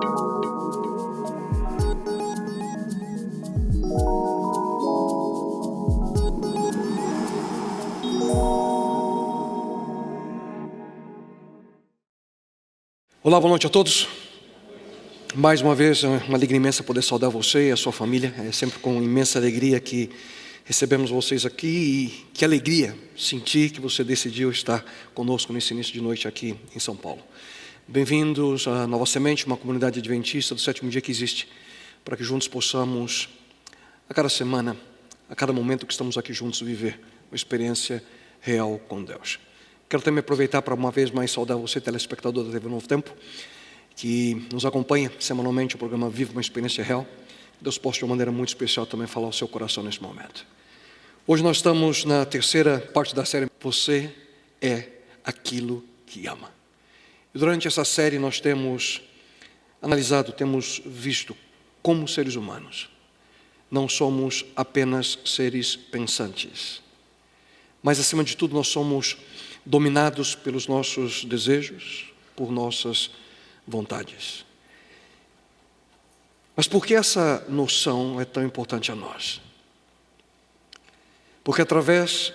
Olá, boa noite a todos. Mais uma vez, é uma alegria imensa poder saudar você e a sua família. É sempre com imensa alegria que recebemos vocês aqui e que alegria sentir que você decidiu estar conosco nesse início de noite aqui em São Paulo. Bem-vindos à Nova Semente, uma comunidade adventista do sétimo dia que existe, para que juntos possamos, a cada semana, a cada momento que estamos aqui juntos, viver uma experiência real com Deus. Quero também aproveitar para uma vez mais saudar você, telespectador da TV Novo Tempo, que nos acompanha semanalmente o programa Viva uma Experiência Real. Deus possa de uma maneira muito especial também falar ao seu coração nesse momento. Hoje nós estamos na terceira parte da série Você é aquilo que ama. E durante essa série nós temos analisado, temos visto como seres humanos não somos apenas seres pensantes, mas acima de tudo nós somos dominados pelos nossos desejos, por nossas vontades. Mas por que essa noção é tão importante a nós? Porque através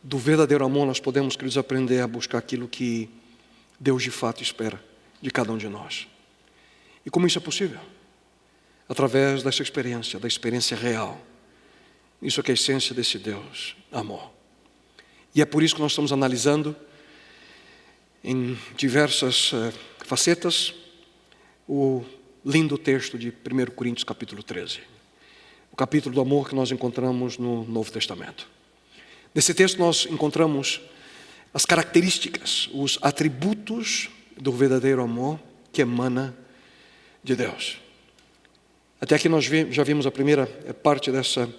do verdadeiro amor nós podemos, queridos, aprender a buscar aquilo que Deus de fato espera de cada um de nós. E como isso é possível? Através dessa experiência, da experiência real. Isso é que é a essência desse Deus, amor. E é por isso que nós estamos analisando em diversas facetas o lindo texto de 1 Coríntios capítulo 13. O capítulo do amor que nós encontramos no Novo Testamento. Nesse texto nós encontramos as características, os atributos do verdadeiro amor que emana de Deus. Até aqui nós já vimos a primeira parte dessa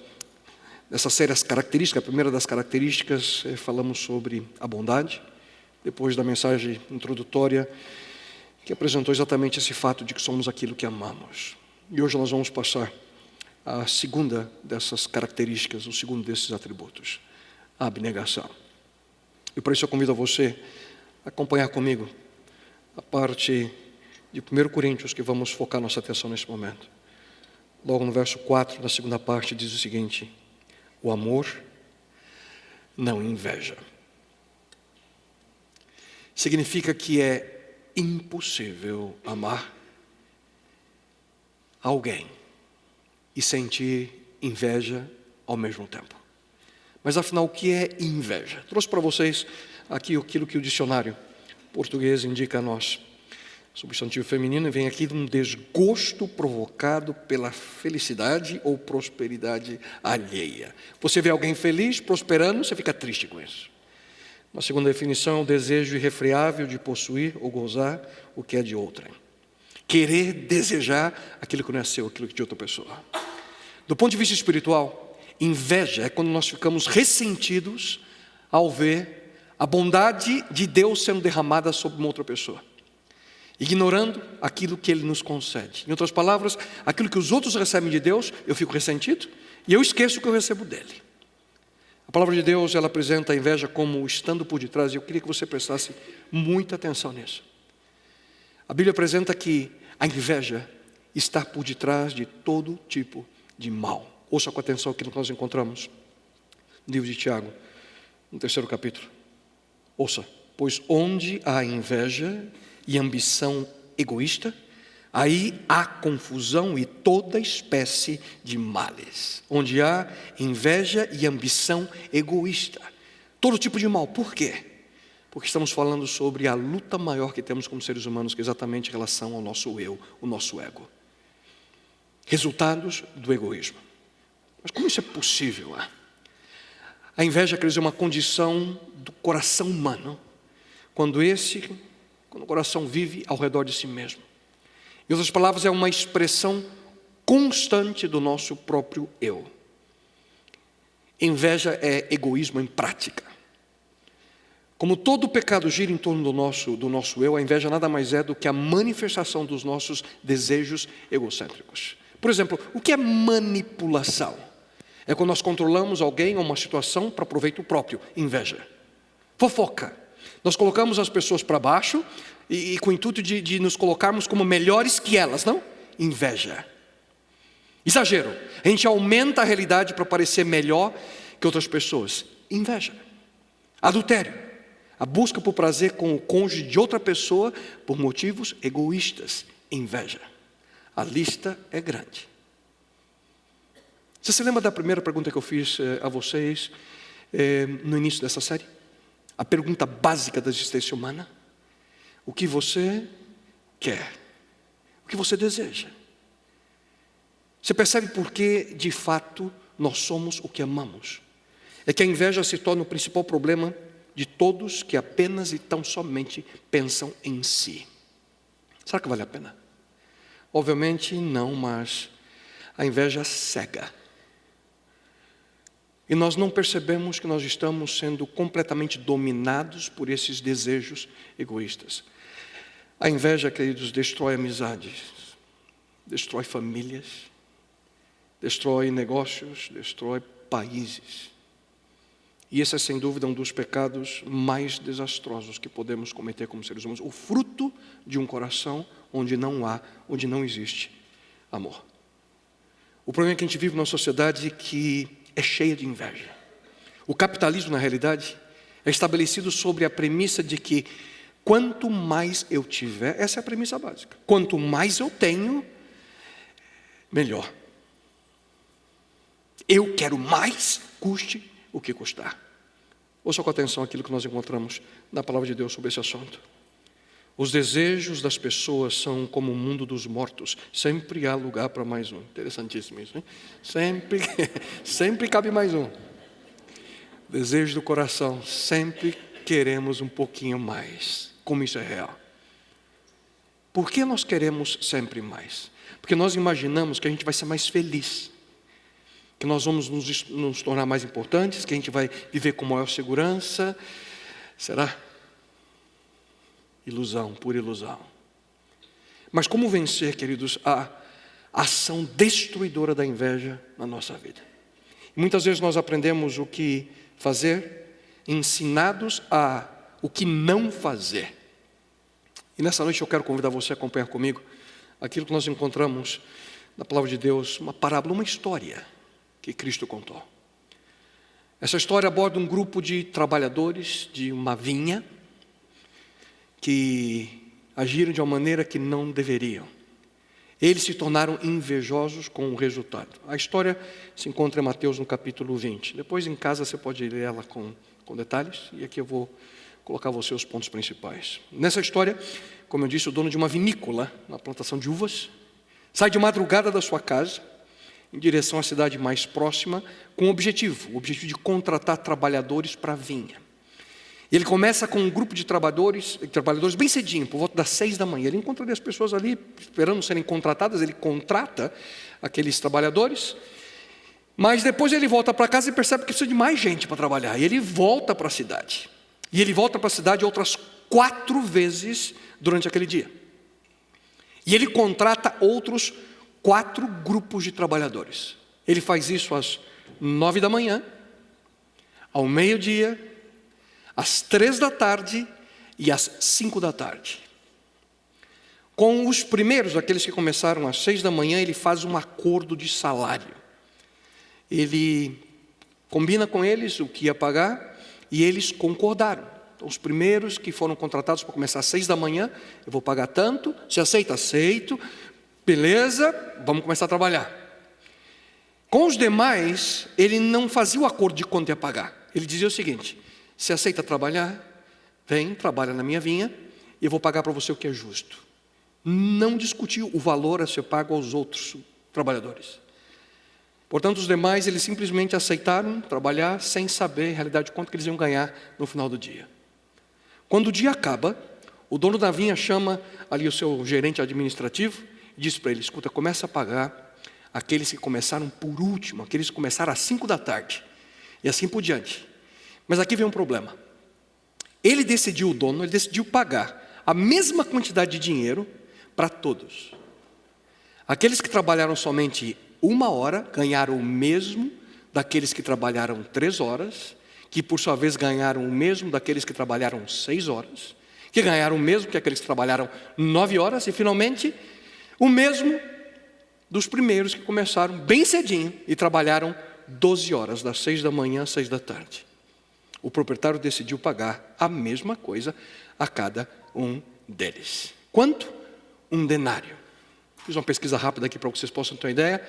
série, as características. A primeira das características, falamos sobre a bondade, depois da mensagem introdutória, que apresentou exatamente esse fato de que somos aquilo que amamos. E hoje nós vamos passar à segunda dessas características, o segundo desses atributos, a abnegação. E por isso eu convido a você a acompanhar comigo a parte de 1 Coríntios, que vamos focar nossa atenção nesse momento. Logo no verso 4, da segunda parte, diz o seguinte: o amor não inveja. Significa que é impossível amar alguém e sentir inveja ao mesmo tempo. Mas afinal, o que é inveja? Trouxe para vocês aqui aquilo que o dicionário português indica a nós. Substantivo feminino vem aqui de um desgosto provocado pela felicidade ou prosperidade alheia. Você vê alguém feliz, prosperando, você fica triste com isso. Uma segunda definição é o desejo irrefreável de possuir ou gozar o que é de outrem. Querer desejar aquilo que não é seu, aquilo que é de outra pessoa. Do ponto de vista espiritual, inveja é quando nós ficamos ressentidos ao ver a bondade de Deus sendo derramada sobre uma outra pessoa, ignorando aquilo que Ele nos concede. Em outras palavras, aquilo que os outros recebem de Deus, eu fico ressentido e eu esqueço o que eu recebo dele. A palavra de Deus, ela apresenta a inveja como estando por detrás, e eu queria que você prestasse muita atenção nisso. A Bíblia apresenta que a inveja está por detrás de todo tipo de mal. Ouça com atenção aquilo que nós encontramos no livro de Tiago, no 3º capítulo. Ouça: pois onde há inveja e ambição egoísta, aí há confusão e toda espécie de males. Onde há inveja e ambição egoísta, todo tipo de mal. Por quê? Porque estamos falando sobre a luta maior que temos como seres humanos, que é exatamente em relação ao nosso eu, o nosso ego. Resultados do egoísmo. Mas como isso é possível? A inveja, quer dizer, é uma condição do coração humano, quando o coração vive ao redor de si mesmo. Em outras palavras, é uma expressão constante do nosso próprio eu. Inveja é egoísmo em prática. Como todo pecado gira em torno do nosso eu, a inveja nada mais é do que a manifestação dos nossos desejos egocêntricos. Por exemplo, o que é manipulação? É quando nós controlamos alguém ou uma situação para proveito próprio. Inveja. Fofoca Nós colocamos as pessoas para baixo e com o intuito de nos colocarmos como melhores que elas, não? Inveja. Exagero. A gente aumenta a realidade para parecer melhor que outras pessoas. Inveja. Adultério. A busca por prazer com o cônjuge de outra pessoa por motivos egoístas. Inveja. A lista é grande. Você se lembra da primeira pergunta que eu fiz a vocês no início dessa série? A pergunta básica da existência humana. O que você quer? O que você deseja? Você percebe por que, de fato, nós somos o que amamos? É que a inveja se torna o principal problema de todos que apenas e tão somente pensam em si. Será que vale a pena? Obviamente não, mas a inveja cega. E nós não percebemos que nós estamos sendo completamente dominados por esses desejos egoístas. A inveja, queridos, destrói amizades, destrói famílias, destrói negócios, destrói países. E esse é, sem dúvida, um dos pecados mais desastrosos que podemos cometer como seres humanos. O fruto de um coração onde não existe amor. O problema é que a gente vive numa sociedade que é cheia de inveja. O capitalismo, na realidade, é estabelecido sobre a premissa de que quanto mais eu tiver, essa é a premissa básica. Quanto mais eu tenho, melhor. Eu quero mais, custe o que custar. Ouça com atenção aquilo que nós encontramos na palavra de Deus sobre esse assunto. Os desejos das pessoas são como o mundo dos mortos. Sempre há lugar para mais um. Interessantíssimo isso, hein? Sempre cabe mais um. Desejo do coração. Sempre queremos um pouquinho mais. Como isso é real. Por que nós queremos sempre mais? Porque nós imaginamos que a gente vai ser mais feliz. Que nós vamos nos tornar mais importantes. Que a gente vai viver com maior segurança. Será? Ilusão, pura ilusão. Mas como vencer, queridos, a ação destruidora da inveja na nossa vida? E muitas vezes nós aprendemos o que fazer, ensinados a o que não fazer. E nessa noite eu quero convidar você a acompanhar comigo aquilo que nós encontramos na palavra de Deus, uma parábola, uma história que Cristo contou. Essa história aborda um grupo de trabalhadores de uma vinha que agiram de uma maneira que não deveriam. Eles se tornaram invejosos com o resultado. A história se encontra em Mateus no capítulo 20. Depois em casa você pode ler ela com detalhes. E aqui eu vou colocar você os pontos principais. Nessa história, como eu disse, o dono de uma vinícola, uma plantação de uvas, sai de madrugada da sua casa em direção à cidade mais próxima com o objetivo de contratar trabalhadores para a vinha. E ele começa com um grupo de trabalhadores bem cedinho, por volta das 6 da manhã. Ele encontra as pessoas ali esperando serem contratadas, ele contrata aqueles trabalhadores, mas depois ele volta para casa e percebe que precisa de mais gente para trabalhar. E ele volta para a cidade. E ele volta para a cidade outras 4 vezes durante aquele dia. E ele contrata outros 4 grupos de trabalhadores. Ele faz isso às 9 da manhã, ao meio-dia, às 3 da tarde e às 5 da tarde. Com os primeiros, aqueles que começaram às 6 da manhã, ele faz um acordo de salário. Ele combina com eles o que ia pagar e eles concordaram. Então, os primeiros que foram contratados para começar às 6 da manhã, eu vou pagar tanto, se aceita? Aceito, beleza, vamos começar a trabalhar. Com os demais, ele não fazia o acordo de quanto ia pagar. Ele dizia o seguinte: se aceita trabalhar, vem, trabalha na minha vinha, e eu vou pagar para você o que é justo. Não discutiu o valor a ser pago aos outros trabalhadores. Portanto, os demais, eles simplesmente aceitaram trabalhar sem saber, em realidade, quanto que eles iam ganhar no final do dia. Quando o dia acaba, o dono da vinha chama ali o seu gerente administrativo e diz para ele: escuta, começa a pagar aqueles que começaram por último, aqueles que começaram às 5 da tarde, e assim por diante. Mas aqui vem um problema. Ele decidiu pagar a mesma quantidade de dinheiro para todos. Aqueles que trabalharam somente 1 hora ganharam o mesmo daqueles que trabalharam 3 horas, que por sua vez ganharam o mesmo daqueles que trabalharam 6 horas, que ganharam o mesmo que aqueles que trabalharam 9 horas, e finalmente o mesmo dos primeiros que começaram bem cedinho e trabalharam 12 horas, das 6 da manhã às 6 da tarde. O proprietário decidiu pagar a mesma coisa a cada um deles. Quanto? Um denário. Fiz uma pesquisa rápida aqui para que vocês possam ter uma ideia.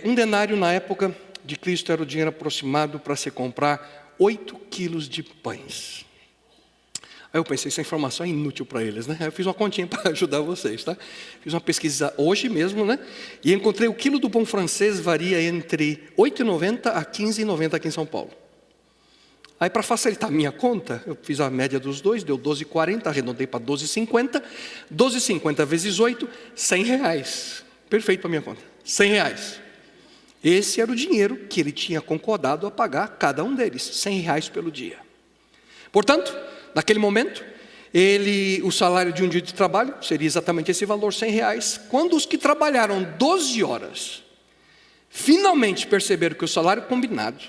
Um denário na época de Cristo era o dinheiro aproximado para se comprar 8 quilos de pães. Aí eu pensei, essa informação é inútil para eles, né? Aí eu fiz uma continha para ajudar vocês, tá? Fiz uma pesquisa hoje mesmo, né? E encontrei o quilo do pão francês varia entre R$ 8,90 a R$ 15,90 aqui em São Paulo. Aí, para facilitar a minha conta, eu fiz a média dos dois, deu 12,40, arredondei para 12,50. 12,50 vezes 8, R$100. Perfeito para a minha conta, R$100. Esse era o dinheiro que ele tinha concordado a pagar cada um deles, R$100 pelo dia. Portanto, naquele momento, o salário de um dia de trabalho seria exatamente esse valor, R$100. Quando os que trabalharam 12 horas, finalmente perceberam que o salário combinado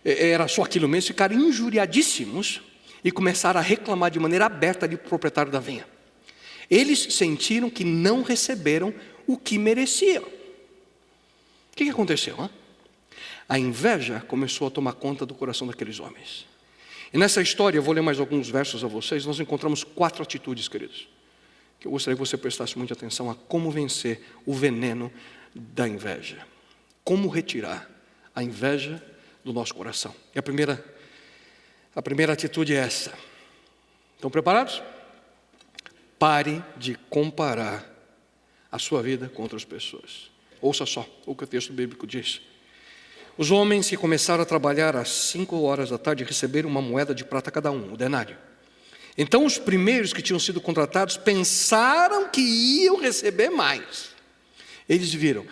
era só aquilo mesmo, ficaram injuriadíssimos e começaram a reclamar de maneira aberta ali para o proprietário da vinha. Eles sentiram que não receberam o que mereciam. O que aconteceu? Hein? A inveja começou a tomar conta do coração daqueles homens. E nessa história, eu vou ler mais alguns versos a vocês, nós encontramos 4 atitudes, queridos, que eu gostaria que você prestasse muita atenção a como vencer o veneno da inveja. Como retirar a inveja do nosso coração. E a primeira atitude é essa. Estão preparados? Pare de comparar a sua vida com outras pessoas. Ouça só o que o texto bíblico diz. Os homens que começaram a trabalhar às 5 horas da tarde receberam uma moeda de prata cada um, o denário. Então os primeiros que tinham sido contratados pensaram que iam receber mais. Eles viram,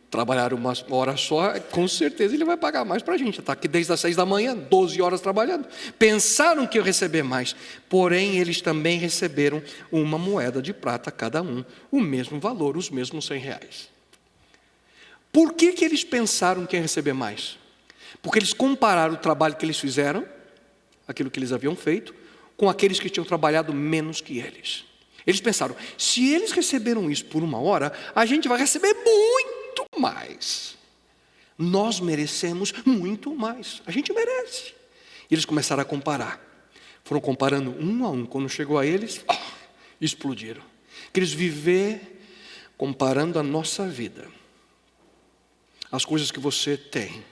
trabalharam uma hora só, com certeza ele vai pagar mais para a gente. Está aqui desde as 6 da manhã, 12 horas trabalhando. Pensaram que iam receber mais, porém eles também receberam uma moeda de prata cada um, o mesmo valor, os mesmos R$100. Por que eles pensaram que iam receber mais? Porque eles compararam o trabalho que eles fizeram, aquilo que eles haviam feito, com aqueles que tinham trabalhado menos que eles. Eles pensaram, se eles receberam isso por 1 hora, a gente vai receber muito mais. Nós merecemos muito mais. A gente merece. E eles começaram a comparar. Foram comparando um a um. Quando chegou a eles, explodiram. Queridos, viver comparando a nossa vida, as coisas que você tem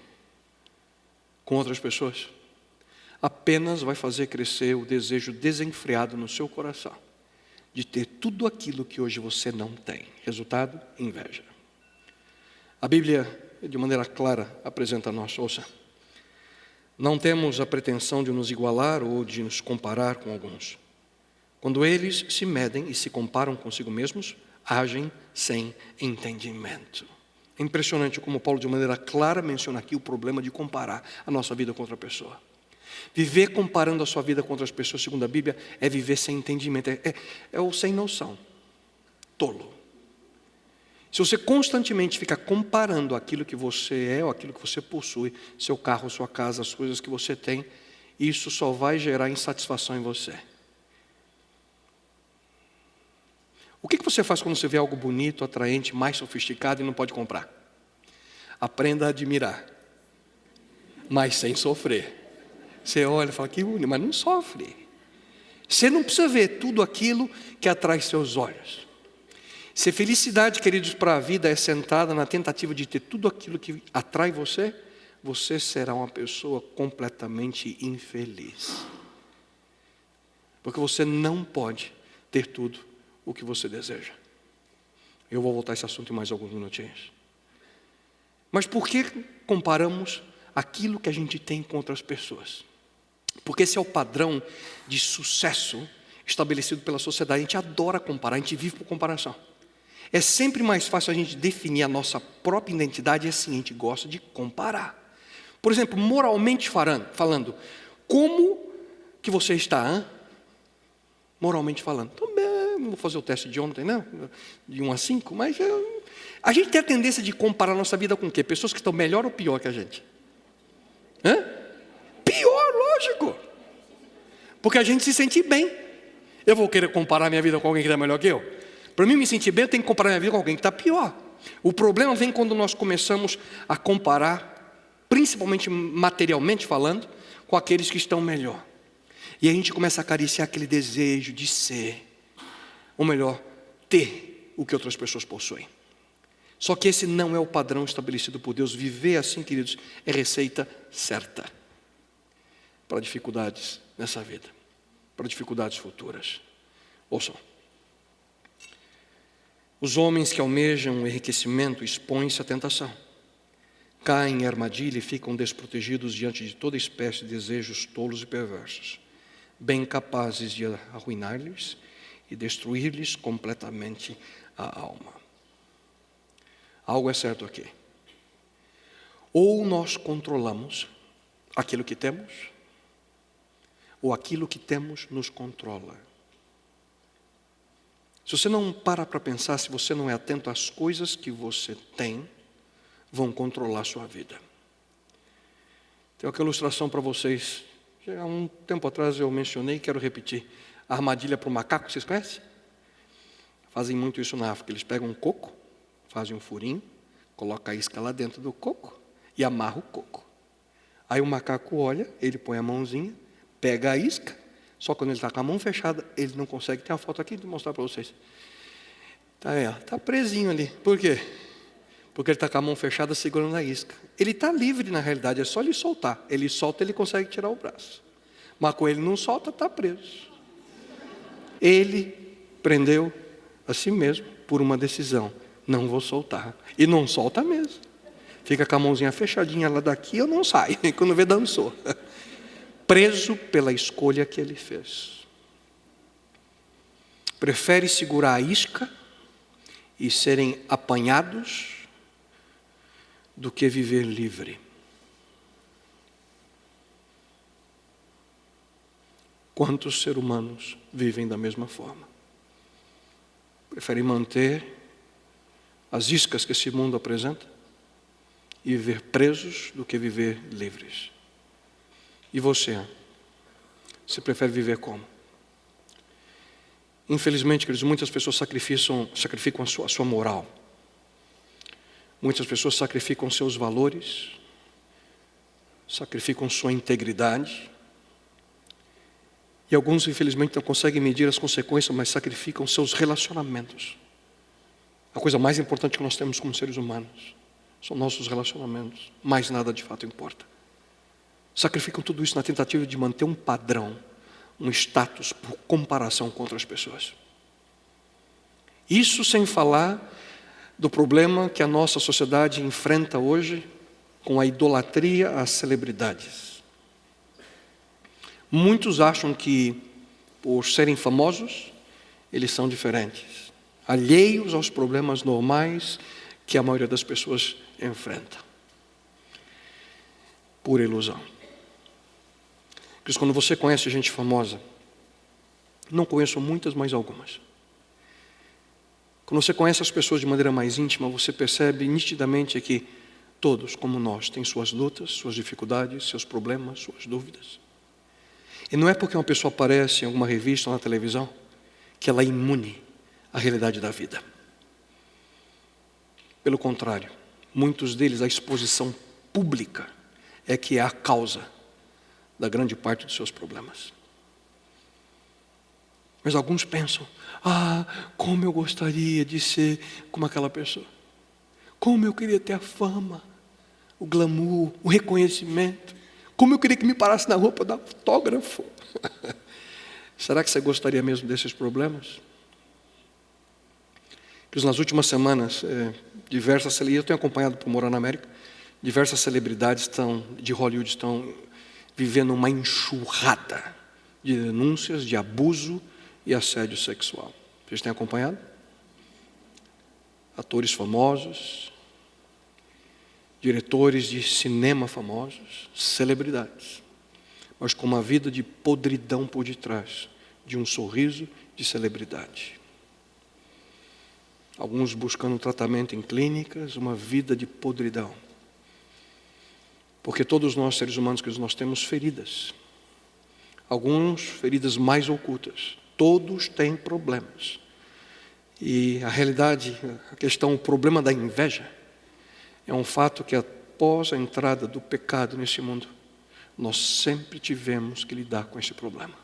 com outras pessoas, apenas vai fazer crescer o desejo desenfreado no seu coração de ter tudo aquilo que hoje você não tem. Resultado, inveja. A Bíblia, de maneira clara, apresenta a nós, ouça, não temos a pretensão de nos igualar ou de nos comparar com alguns. Quando eles se medem e se comparam consigo mesmos, agem sem entendimento. É impressionante como Paulo, de maneira clara, menciona aqui o problema de comparar a nossa vida com outra pessoa. Viver comparando a sua vida com outras pessoas, segundo a Bíblia, é viver sem entendimento, é o sem noção, tolo. Se você constantemente fica comparando aquilo que você é ou aquilo que você possui, seu carro, sua casa, as coisas que você tem, isso só vai gerar insatisfação em você. O que você faz quando você vê algo bonito, atraente, mais sofisticado e não pode comprar? Aprenda a admirar, mas sem sofrer. Você olha e fala, que bonito, mas não sofre. Você não precisa ver tudo aquilo que atrai seus olhos. Se felicidade, queridos, para a vida é sentada na tentativa de ter tudo aquilo que atrai você, você será uma pessoa completamente infeliz. Porque você não pode ter tudo o que você deseja. Eu vou voltar a esse assunto em mais alguns minutinhos. Mas por que comparamos aquilo que a gente tem com outras pessoas? Porque esse é o padrão de sucesso estabelecido pela sociedade. A gente adora comparar, a gente vive por comparação. É sempre mais fácil a gente definir a nossa própria identidade assim, a gente gosta de comparar. Por exemplo, moralmente falando, como que você está? Hein? Moralmente falando, também, não vou fazer o teste de ontem, né? De 1 a 5, mas a gente tem a tendência de comparar a nossa vida com o quê? Pessoas que estão melhor ou pior que a gente? Hã? Pior, lógico. Porque a gente se sente bem. Eu vou querer comparar minha vida com alguém que está melhor que eu? Para mim me sentir bem, eu tenho que comparar minha vida com alguém que está pior. O problema vem quando nós começamos a comparar, principalmente materialmente falando, com aqueles que estão melhor. E a gente começa a acariciar aquele desejo de ser, ou melhor, ter o que outras pessoas possuem. Só que esse não é o padrão estabelecido por Deus. Viver assim, queridos, é receita certa para dificuldades nessa vida, para dificuldades futuras. Ouçam. Os homens que almejam o enriquecimento expõem-se à tentação, caem em armadilha e ficam desprotegidos diante de toda espécie de desejos tolos e perversos, bem capazes de arruinar-lhes e destruir-lhes completamente a alma. Algo é certo aqui. Ou nós controlamos aquilo que temos, ou aquilo que temos nos controla. Se você não para pensar, se você não é atento às coisas que você tem, vão controlar a sua vida. Tenho aqui uma ilustração para vocês. Já há um tempo atrás eu mencionei e quero repetir. A armadilha para o macaco, vocês conhecem? Fazem muito isso na África. Eles pegam um coco, fazem um furinho, colocam a isca lá dentro do coco e amarram o coco. Aí o macaco olha, ele põe a mãozinha, pega a isca, só quando ele está com a mão fechada, ele não consegue. Tem uma foto aqui de mostrar para vocês. Está presinho ali. Por quê? Porque ele está com a mão fechada segurando a isca. Ele está livre na realidade, é só ele soltar. Ele solta, ele consegue tirar o braço. Mas com ele não solta, está preso. Ele prendeu a si mesmo por uma decisão. Não vou soltar. E não solta mesmo. Fica com a mãozinha fechadinha lá daqui, eu não saio. Quando vê, dançou. Preso pela escolha que ele fez. Prefere segurar a isca e serem apanhados do que viver livre. Quantos seres humanos vivem da mesma forma? Preferem manter as iscas que esse mundo apresenta e viver presos do que viver livres. E você? Você prefere viver como? Infelizmente, queridos, muitas pessoas sacrificam a sua moral. Muitas pessoas sacrificam seus valores, sacrificam sua integridade. E alguns, infelizmente, não conseguem medir as consequências, mas sacrificam seus relacionamentos. A coisa mais importante que nós temos como seres humanos são nossos relacionamentos. Mais nada de fato importa. Sacrificam tudo isso na tentativa de manter um padrão, um status por comparação com outras pessoas. Isso sem falar do problema que a nossa sociedade enfrenta hoje com a idolatria às celebridades. Muitos acham que, por serem famosos, eles são diferentes, alheios aos problemas normais que a maioria das pessoas enfrenta. Pura ilusão. Porque quando você conhece gente famosa, não conheço muitas, mas algumas. Quando você conhece as pessoas de maneira mais íntima, você percebe nitidamente que todos, como nós, têm suas lutas, suas dificuldades, seus problemas, suas dúvidas. E não é porque uma pessoa aparece em alguma revista ou na televisão que ela é imune à realidade da vida. Pelo contrário, muitos deles, a exposição pública é que é a causa da grande parte dos seus problemas. Mas alguns pensam, como eu gostaria de ser como aquela pessoa. Como eu queria ter a fama, o glamour, o reconhecimento. Como eu queria que me parasse na rua para dar autógrafo. Será que você gostaria mesmo desses problemas? Porque nas últimas semanas, eu tenho acompanhado por morar na América, diversas celebridades de Hollywood estão vivendo uma enxurrada de denúncias de abuso e assédio sexual. Vocês têm acompanhado? Atores famosos, diretores de cinema famosos, celebridades, mas com uma vida de podridão por detrás, de um sorriso de celebridade. Alguns buscando tratamento em clínicas, uma vida de podridão. Porque todos nós, seres humanos, nós temos feridas. alguns feridas mais ocultas. Todos têm problemas. E a realidade, a questão, o problema da inveja é um fato que após a entrada do pecado nesse mundo, nós sempre tivemos que lidar com esse problema.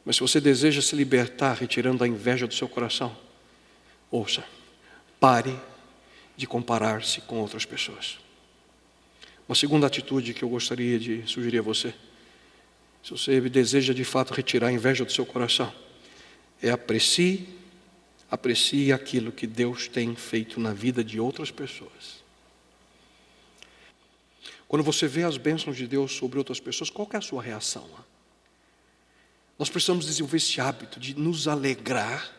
Mas se você deseja se libertar retirando a inveja do seu coração, ouça, pare de comparar-se com outras pessoas. Uma segunda atitude que eu gostaria de sugerir a você, se você deseja de fato retirar a inveja do seu coração, é aprecie aquilo que Deus tem feito na vida de outras pessoas. Quando você vê as bênçãos de Deus sobre outras pessoas, qual que é a sua reação? Nós precisamos desenvolver esse hábito de nos alegrar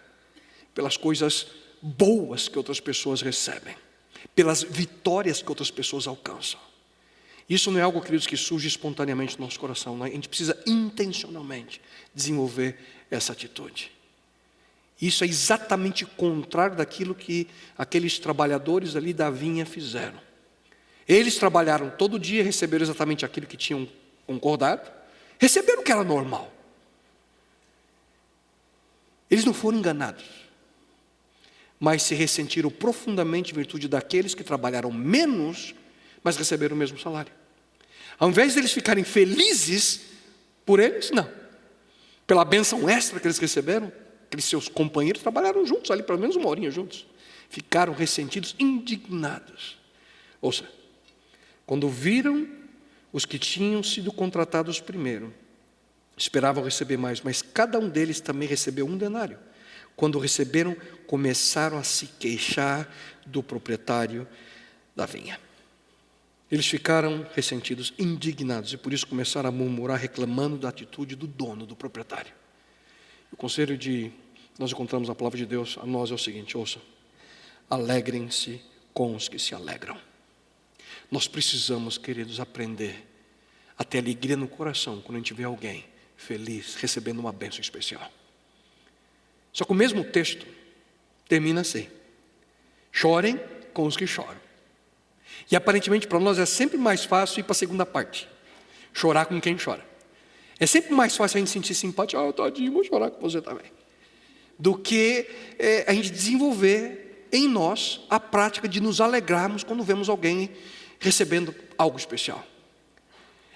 pelas coisas boas que outras pessoas recebem, pelas vitórias que outras pessoas alcançam. Isso não é algo, queridos, que surge espontaneamente no nosso coração. A gente precisa intencionalmente desenvolver essa atitude. Isso é exatamente o contrário daquilo que aqueles trabalhadores ali da vinha fizeram. Eles trabalharam todo dia, receberam exatamente aquilo que tinham concordado, receberam o que era normal. Eles não foram enganados, mas se ressentiram profundamente em virtude daqueles que trabalharam menos, mas receberam o mesmo salário. Ao invés de eles ficarem felizes por eles, não. Pela bênção extra que eles receberam, aqueles seus companheiros trabalharam juntos ali, pelo menos uma horinha juntos. Ficaram ressentidos, indignados. Ouça, quando viram os que tinham sido contratados primeiro, esperavam receber mais, mas cada um deles também recebeu 1 denário. Quando receberam, começaram a se queixar do proprietário da vinha. Eles ficaram ressentidos, indignados, e por isso começaram a murmurar, reclamando da atitude do dono, do proprietário. O conselho de nós encontramos na palavra de Deus a nós é o seguinte, ouça, alegrem-se com os que se alegram. Nós precisamos, queridos, aprender a ter alegria no coração quando a gente vê alguém feliz, recebendo uma bênção especial. Só que o mesmo texto termina assim, chorem com os que choram. E aparentemente para nós é sempre mais fácil ir para a segunda parte, chorar com quem chora. É sempre mais fácil a gente sentir simpatia, tadinho, vou chorar com você também, do que a gente desenvolver em nós a prática de nos alegrarmos quando vemos alguém recebendo algo especial.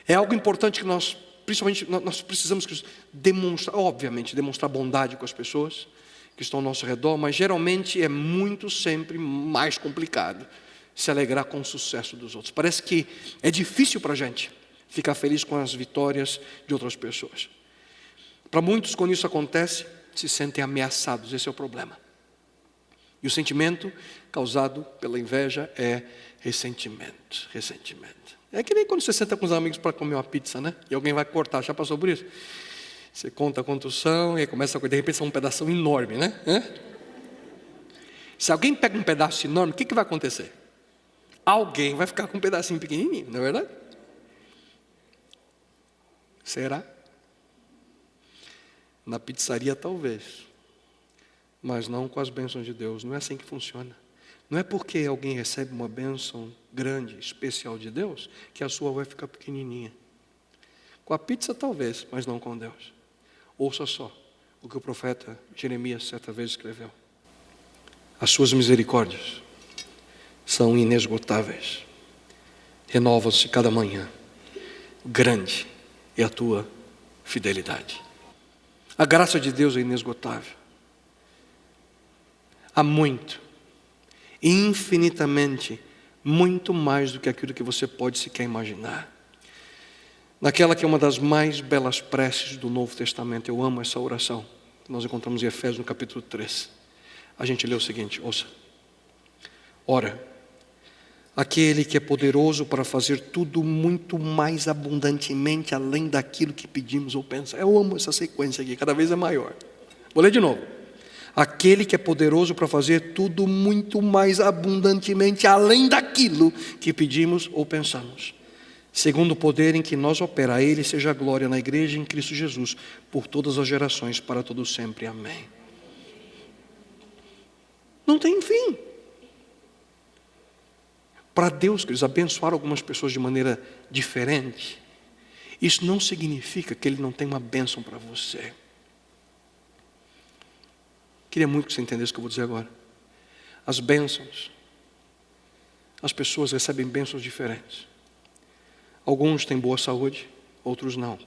É algo importante que nós, principalmente, nós precisamos demonstrar, obviamente, demonstrar bondade com as pessoas que estão ao nosso redor, mas geralmente é sempre mais complicado se alegrar com o sucesso dos outros. Parece que é difícil para a gente ficar feliz com as vitórias de outras pessoas. Para muitos, quando isso acontece, se sentem ameaçados, esse é o problema. E o sentimento causado pela inveja é ressentimento. É que nem quando você senta com os amigos para comer uma pizza, né? E alguém vai cortar, já passou por isso? Você conta quantos são e aí começa a comer, de repente são um pedaço enorme, né? Se alguém pega um pedaço enorme, o que vai acontecer? Alguém vai ficar com um pedacinho pequenininho, não é verdade? Será? Na pizzaria talvez, mas não com as bênçãos de Deus. Não é assim que funciona. Não é porque alguém recebe uma bênção grande, especial de Deus, que a sua vai ficar pequenininha. Com a pizza talvez, mas não com Deus. Ouça só o que o profeta Jeremias certa vez escreveu. As suas misericórdias são inesgotáveis, renovam-se cada manhã. Grande é a tua fidelidade. A graça de Deus é inesgotável. Há muito, infinitamente, muito mais do que aquilo que você pode sequer imaginar. Naquela que é uma das mais belas preces do Novo Testamento, eu amo essa oração, que nós encontramos em Efésios no capítulo 3. A gente lê o seguinte, ouça. Ora, aquele que é poderoso para fazer tudo muito mais abundantemente além daquilo que pedimos ou pensamos. Eu amo essa sequência aqui, cada vez é maior. Vou ler de novo. Aquele que é poderoso para fazer tudo muito mais abundantemente além daquilo que pedimos ou pensamos. Segundo o poder em que nós opera, a Ele seja a glória na igreja em Cristo Jesus, por todas as gerações, para todo sempre. Amém. Não tem fim. Para Deus, queridos, abençoar algumas pessoas de maneira diferente, Isso não significa que Ele não tem uma bênção para você. Queria muito que você entendesse o que eu vou dizer agora. As bênçãos, as pessoas recebem bênçãos diferentes. Alguns têm boa saúde, outros não.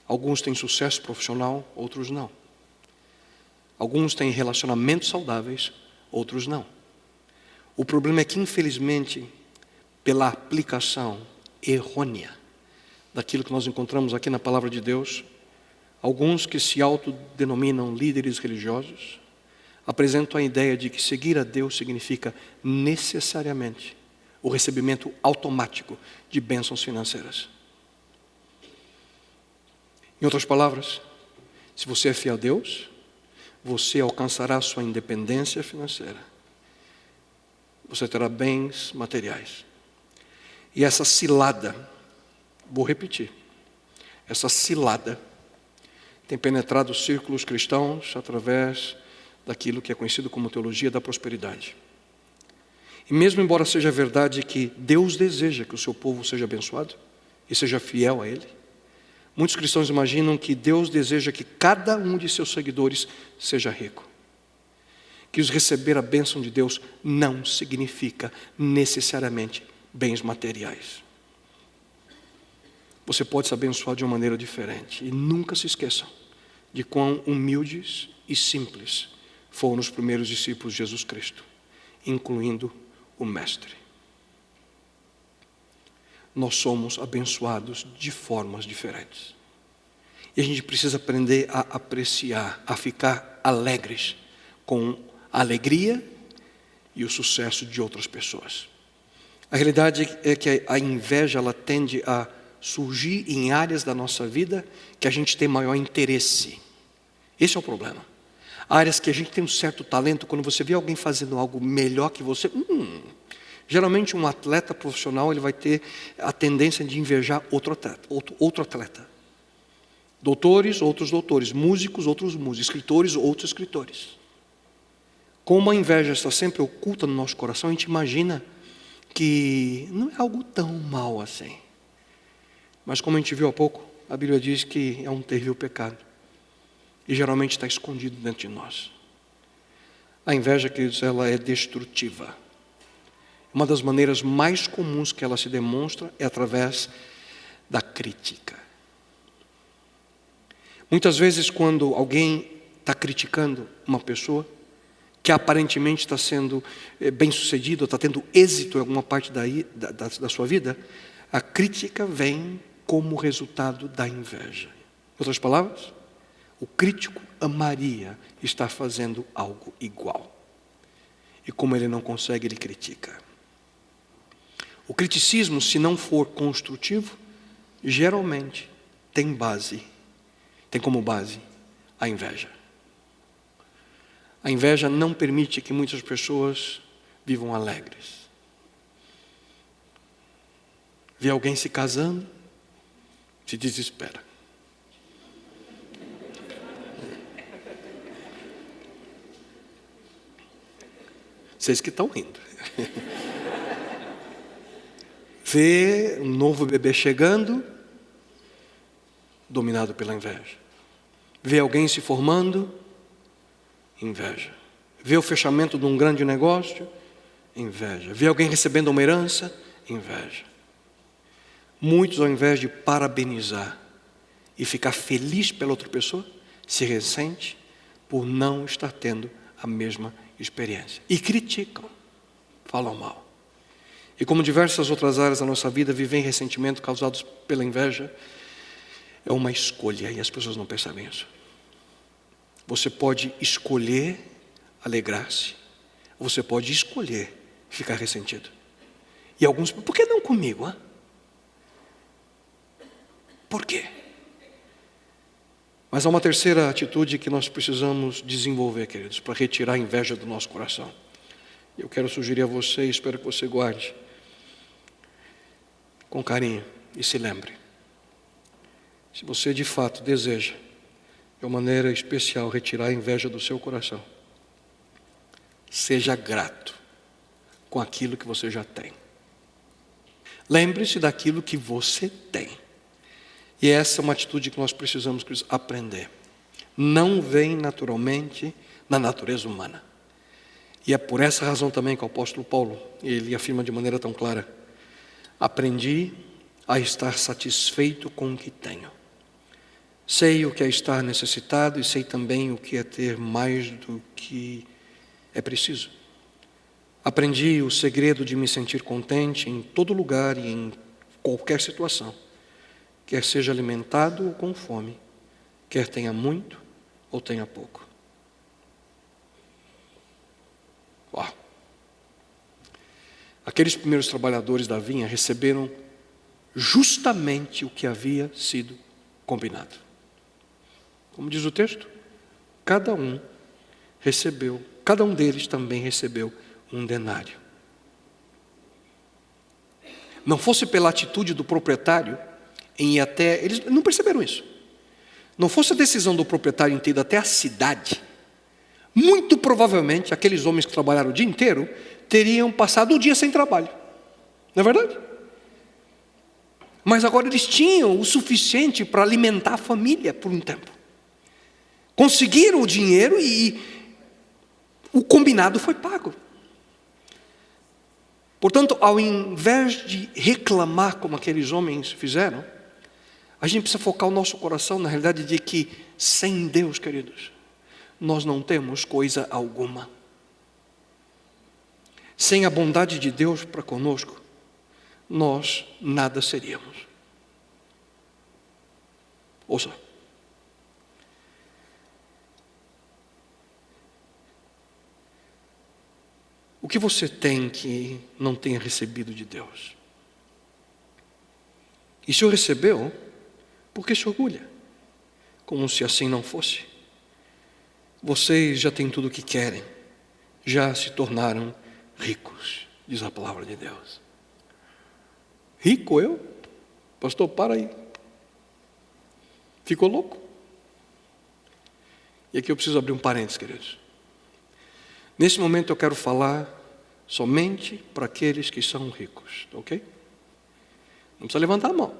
Alguns têm sucesso profissional, outros não. Alguns têm relacionamentos saudáveis, outros não. O problema é que, infelizmente, pela aplicação errônea daquilo que nós encontramos aqui na Palavra de Deus, alguns que se autodenominam líderes religiosos apresentam a ideia de que seguir a Deus significa necessariamente o recebimento automático de bênçãos financeiras. Em outras palavras, se você é fiel a Deus, você alcançará a sua independência financeira. Você terá bens materiais. E essa cilada, vou repetir, essa cilada tem penetrado os círculos cristãos através daquilo que é conhecido como teologia da prosperidade. E mesmo embora seja verdade que Deus deseja que o seu povo seja abençoado e seja fiel a Ele, muitos cristãos imaginam que Deus deseja que cada um de seus seguidores seja rico. Que os receber a bênção de Deus não significa necessariamente bens materiais. Você pode se abençoar de uma maneira diferente. E nunca se esqueçam de quão humildes e simples foram os primeiros discípulos de Jesus Cristo, incluindo o Mestre. Nós somos abençoados de formas diferentes. E a gente precisa aprender a apreciar, a ficar alegres com a alegria e o sucesso de outras pessoas. A realidade é que a inveja, ela tende a surgir em áreas da nossa vida que a gente tem maior interesse. Esse é o problema. Áreas que a gente tem um certo talento, quando você vê alguém fazendo algo melhor que você, geralmente um atleta profissional, ele vai ter a tendência de invejar outro atleta. Doutores, outros doutores. Músicos, outros músicos. Escritores, outros escritores. Como a inveja está sempre oculta no nosso coração, a gente imagina que não é algo tão mal assim. Mas como a gente viu há pouco, a Bíblia diz que é um terrível pecado. E geralmente está escondido dentro de nós. A inveja, queridos, ela é destrutiva. Uma das maneiras mais comuns que ela se demonstra é através da crítica. Muitas vezes, quando alguém está criticando uma pessoa, que aparentemente está sendo bem-sucedido, está tendo êxito em alguma parte da sua vida, a crítica vem como resultado da inveja. Em outras palavras, o crítico amaria estar fazendo algo igual. E como ele não consegue, ele critica. O criticismo, se não for construtivo, geralmente tem como base a inveja. A inveja não permite que muitas pessoas vivam alegres. Vê alguém se casando, se desespera. Vocês que estão rindo. Vê um novo bebê chegando, dominado pela inveja. Vê alguém se formando, inveja. Vê o fechamento de um grande negócio, inveja. Vê alguém recebendo uma herança, inveja. Muitos, ao invés de parabenizar e ficar feliz pela outra pessoa, se ressente por não estar tendo a mesma experiência. E criticam, falam mal. E como diversas outras áreas da nossa vida, viver em ressentimento causados pela inveja é uma escolha, e as pessoas não percebem isso. Você pode escolher alegrar-se, ou você pode escolher ficar ressentido. E alguns, por que não comigo? Hein? Por quê? Mas há uma terceira atitude que nós precisamos desenvolver, queridos, para retirar a inveja do nosso coração. Eu quero sugerir a você, e espero que você guarde com carinho e se lembre. Se você de fato deseja, de uma maneira especial, retirar a inveja do seu coração, seja grato com aquilo que você já tem. Lembre-se daquilo que você tem. E essa é uma atitude que nós precisamos aprender. Não vem naturalmente na natureza humana. E é por essa razão também que o apóstolo Paulo, ele afirma de maneira tão clara: aprendi a estar satisfeito com o que tenho. Sei o que é estar necessitado e sei também o que é ter mais do que é preciso. Aprendi o segredo de me sentir contente em todo lugar e em qualquer situação, quer seja alimentado ou com fome, quer tenha muito ou tenha pouco. Uau! Aqueles primeiros trabalhadores da vinha receberam justamente o que havia sido combinado. Como diz o texto, cada um deles também recebeu um denário. Não fosse pela atitude do proprietário em ir até... Eles não perceberam isso. Não fosse a decisão do proprietário em ter ido até a cidade, muito provavelmente aqueles homens que trabalharam o dia inteiro teriam passado o dia sem trabalho. Não é verdade? Mas agora eles tinham o suficiente para alimentar a família por um tempo. Conseguiram o dinheiro e o combinado foi pago. Portanto, ao invés de reclamar como aqueles homens fizeram, a gente precisa focar o nosso coração na realidade de que sem Deus, queridos, nós não temos coisa alguma. Sem a bondade de Deus para conosco, nós nada seríamos. Ouça. O que você tem que não tenha recebido de Deus? E se o recebeu, por que se orgulha? Como se assim não fosse. Vocês já têm tudo o que querem, já se tornaram ricos, diz a palavra de Deus. Rico eu? Pastor, para aí. Ficou louco? E aqui eu preciso abrir um parênteses, queridos. Nesse momento eu quero falar somente para aqueles que são ricos, ok? Não precisa levantar a mão.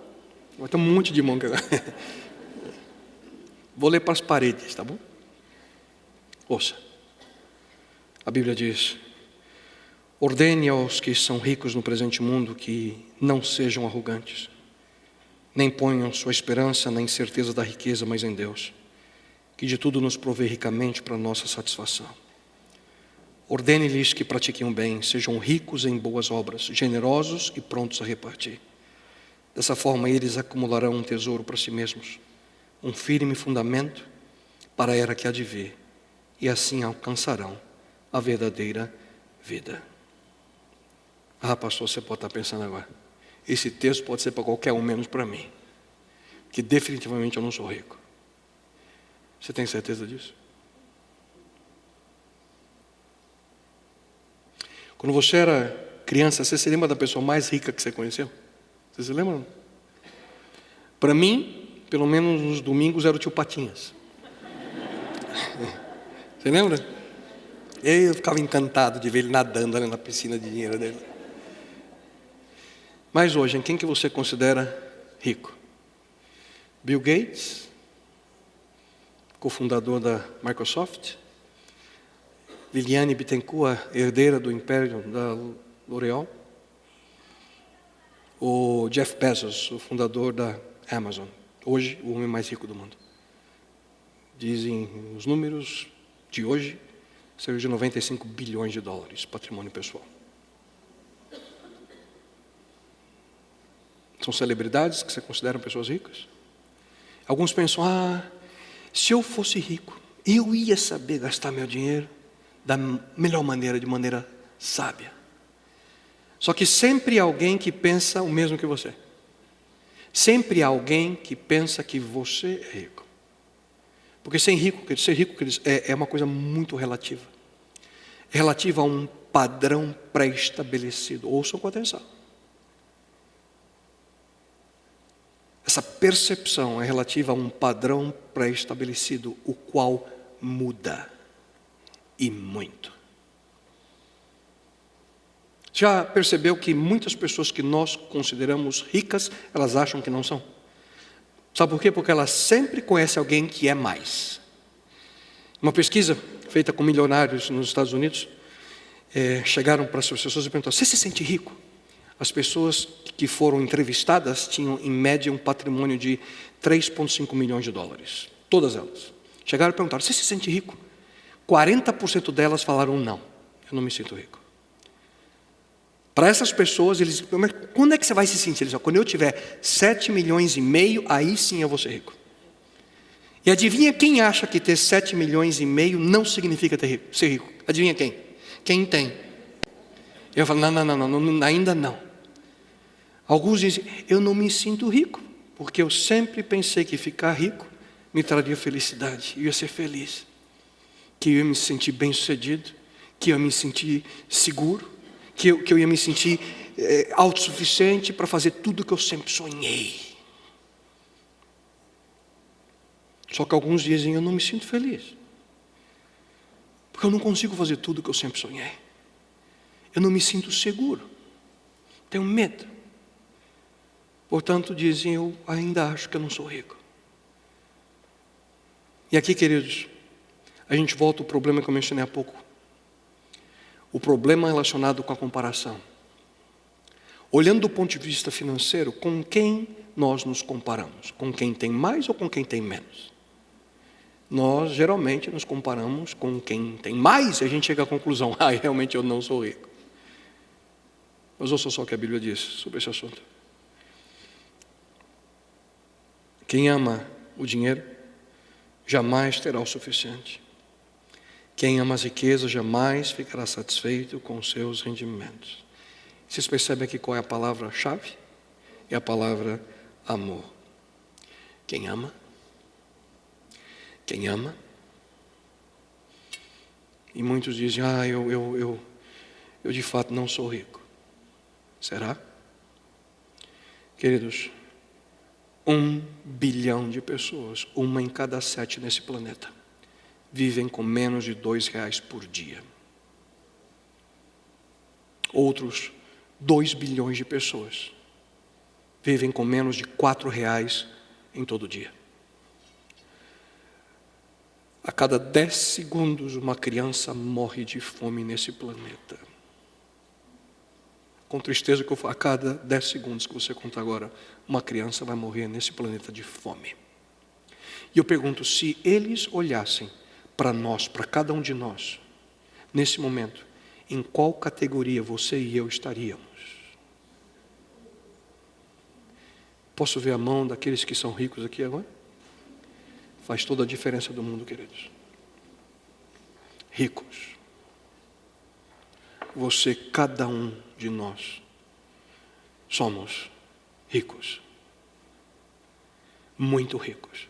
Vai ter um monte de mão aqui. Vou ler para as paredes, tá bom? Ouça. A Bíblia diz: ordene aos que são ricos no presente mundo que não sejam arrogantes, nem ponham sua esperança na incerteza da riqueza, mas em Deus, que de tudo nos provê ricamente para nossa satisfação. Ordene-lhes que pratiquem o bem, sejam ricos em boas obras, generosos e prontos a repartir. Dessa forma, eles acumularão um tesouro para si mesmos, um firme fundamento para a era que há de vir, e assim alcançarão a verdadeira vida. Ah, pastor, você pode estar pensando agora, esse texto pode ser para qualquer um, menos para mim, que definitivamente eu não sou rico. Você tem certeza disso? Quando você era criança, você se lembra da pessoa mais rica que você conheceu? Você se lembra? Para mim, pelo menos nos domingos, era o tio Patinhas. Você lembra? Eu ficava encantado de ver ele nadando ali na piscina de dinheiro dele. Mas hoje, quem que você considera rico? Bill Gates, cofundador da Microsoft? Liliane Bittencourt, a herdeira do império da L'Oréal? O Jeff Bezos, o fundador da Amazon, hoje o homem mais rico do mundo. Dizem os números de hoje, cerca de 95 bilhões de dólares, patrimônio pessoal. São celebridades que se consideram pessoas ricas? Alguns pensam, se eu fosse rico, eu ia saber gastar meu dinheiro da melhor maneira, de maneira sábia. Só que sempre há alguém que pensa o mesmo que você. Sempre há alguém que pensa que você é rico. Porque ser rico é uma coisa muito relativa. É relativa a um padrão pré-estabelecido. Ouçam com atenção. Essa percepção é relativa a um padrão pré-estabelecido, o qual muda. E muito. Já percebeu que muitas pessoas que nós consideramos ricas, elas acham que não são? Sabe por quê? Porque ela sempre conhece alguém que é mais. Uma pesquisa feita com milionários nos Estados Unidos, chegaram para as pessoas e perguntaram: você se sente rico? As pessoas que foram entrevistadas tinham, em média, um patrimônio de 3,5 milhões de dólares. Todas elas. Chegaram e perguntaram: você se sente rico? 40% delas falaram: não, eu não me sinto rico. Para essas pessoas, eles disseram: mas quando é que você vai se sentir? Eles disseram: quando eu tiver 7 milhões e meio, aí sim eu vou ser rico. E adivinha quem acha que ter 7 milhões e meio não significa ser rico? Adivinha quem? Quem tem. Eu falo: não, ainda não. Alguns dizem: eu não me sinto rico, porque eu sempre pensei que ficar rico me traria felicidade, eu ia ser feliz, que eu ia me sentir bem-sucedido, que eu ia me sentir seguro, que eu ia me sentir autossuficiente para fazer tudo o que eu sempre sonhei. Só que alguns dizem: eu não me sinto feliz, porque eu não consigo fazer tudo o que eu sempre sonhei. Eu não me sinto seguro, tenho medo. Portanto, dizem: eu ainda acho que eu não sou rico. E aqui, queridos, a gente volta ao problema que eu mencionei há pouco. O problema relacionado com a comparação. Olhando do ponto de vista financeiro, com quem nós nos comparamos? Com quem tem mais ou com quem tem menos? Nós geralmente nos comparamos com quem tem mais e a gente chega à conclusão: realmente eu não sou rico. Mas ouça só o que a Bíblia diz sobre esse assunto. Quem ama o dinheiro jamais terá o suficiente. Quem ama as riquezas jamais ficará satisfeito com os seus rendimentos. Vocês percebem aqui qual é a palavra-chave? É a palavra amor. Quem ama? Quem ama? E muitos dizem: eu de fato não sou rico. Será? Queridos, 1 bilhão de pessoas, 1 em cada 7 nesse planeta, vivem com menos de R$2 por dia. Outros 2 bilhões de pessoas vivem com menos de R$4 em todo dia. A cada 10 segundos uma criança morre de fome nesse planeta. Com tristeza que eu falo, a cada 10 segundos que você conta agora, uma criança vai morrer nesse planeta de fome. E eu pergunto: se eles olhassem para nós, para cada um de nós, nesse momento, em qual categoria você e eu estaríamos? Posso ver a mão daqueles que são ricos aqui agora? Faz toda a diferença do mundo, queridos. Ricos. Você, cada um de nós, somos ricos. Muito ricos.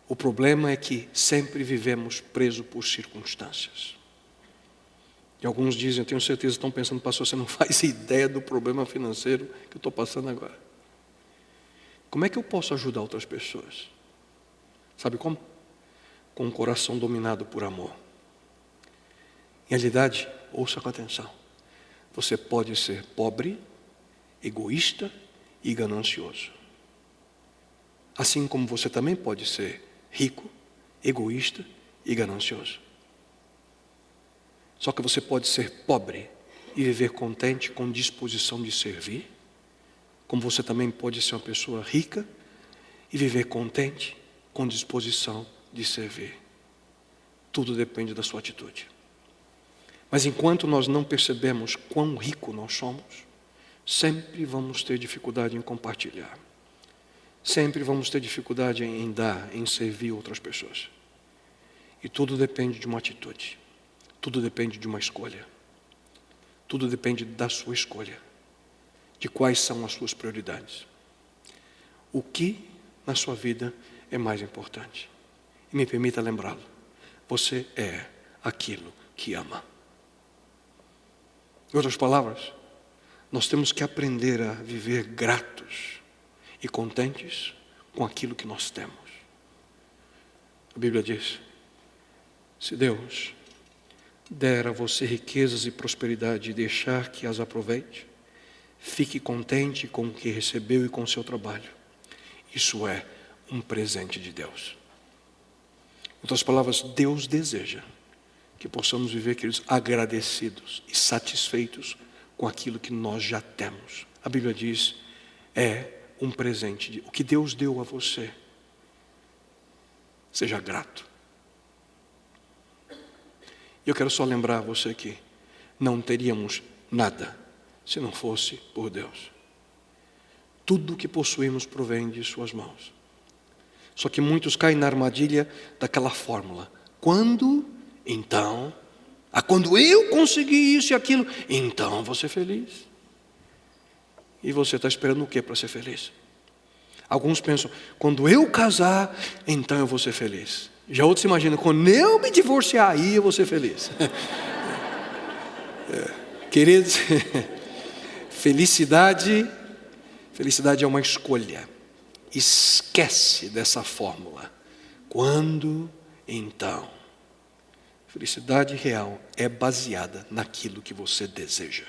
O problema é que sempre vivemos presos por circunstâncias. E alguns dizem: eu tenho certeza que estão pensando: pastor, você não faz ideia do problema financeiro que eu estou passando agora. Como é que eu posso ajudar outras pessoas? Sabe como? Com um coração dominado por amor. Em realidade, ouça com atenção: você pode ser pobre, egoísta e ganancioso. Assim como você também pode ser rico, egoísta e ganancioso. Só que você pode ser pobre e viver contente, com disposição de servir, como você também pode ser uma pessoa rica e viver contente, com disposição de servir. Tudo depende da sua atitude. Mas enquanto nós não percebemos quão rico nós somos, sempre vamos ter dificuldade em compartilhar. Sempre vamos ter dificuldade em dar, em servir outras pessoas. E tudo depende de uma atitude. Tudo depende de uma escolha. Tudo depende da sua escolha. De quais são as suas prioridades. O que na sua vida é mais importante? E me permita lembrá-lo: você é aquilo que ama. Em outras palavras, nós temos que aprender a viver gratos e contentes com aquilo que nós temos. A Bíblia diz: se Deus der a você riquezas e prosperidade e deixar que as aproveite, fique contente com o que recebeu e com o seu trabalho, Isso é um presente de Deus. Em outras palavras, Deus deseja que possamos viver, queridos, agradecidos e satisfeitos com aquilo que nós já temos. A Bíblia diz, é um presente. O que Deus deu a você, seja grato. Eu quero só lembrar você que não teríamos nada se não fosse por Deus. Tudo o que possuímos provém de suas mãos. Só que muitos caem na armadilha daquela fórmula. Quando? Então. Quando eu conseguir isso e aquilo, então vou ser feliz. E você está esperando o que para ser feliz? Alguns pensam, quando eu casar, então eu vou ser feliz. Já outros imaginam, quando eu me divorciar, aí eu vou ser feliz. Queridos, felicidade é uma escolha. Esquece dessa fórmula. Quando, então. Felicidade real é baseada naquilo que você deseja.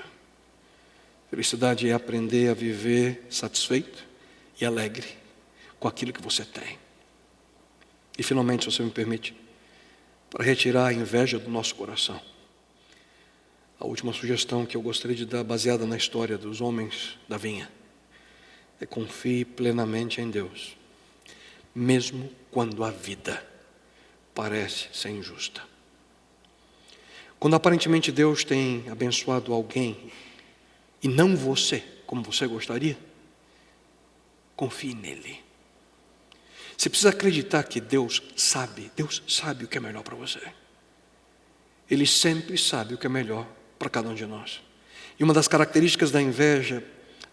Felicidade é aprender a viver satisfeito e alegre com aquilo que você tem. E finalmente, se você me permite, para retirar a inveja do nosso coração, a última sugestão que eu gostaria de dar, baseada na história dos homens da vinha, é confie plenamente em Deus, mesmo quando a vida parece ser injusta. Quando aparentemente Deus tem abençoado alguém e não você, como você gostaria, confie nele. Você precisa acreditar que Deus sabe o que é melhor para você. Ele sempre sabe o que é melhor para cada um de nós. E uma das características da inveja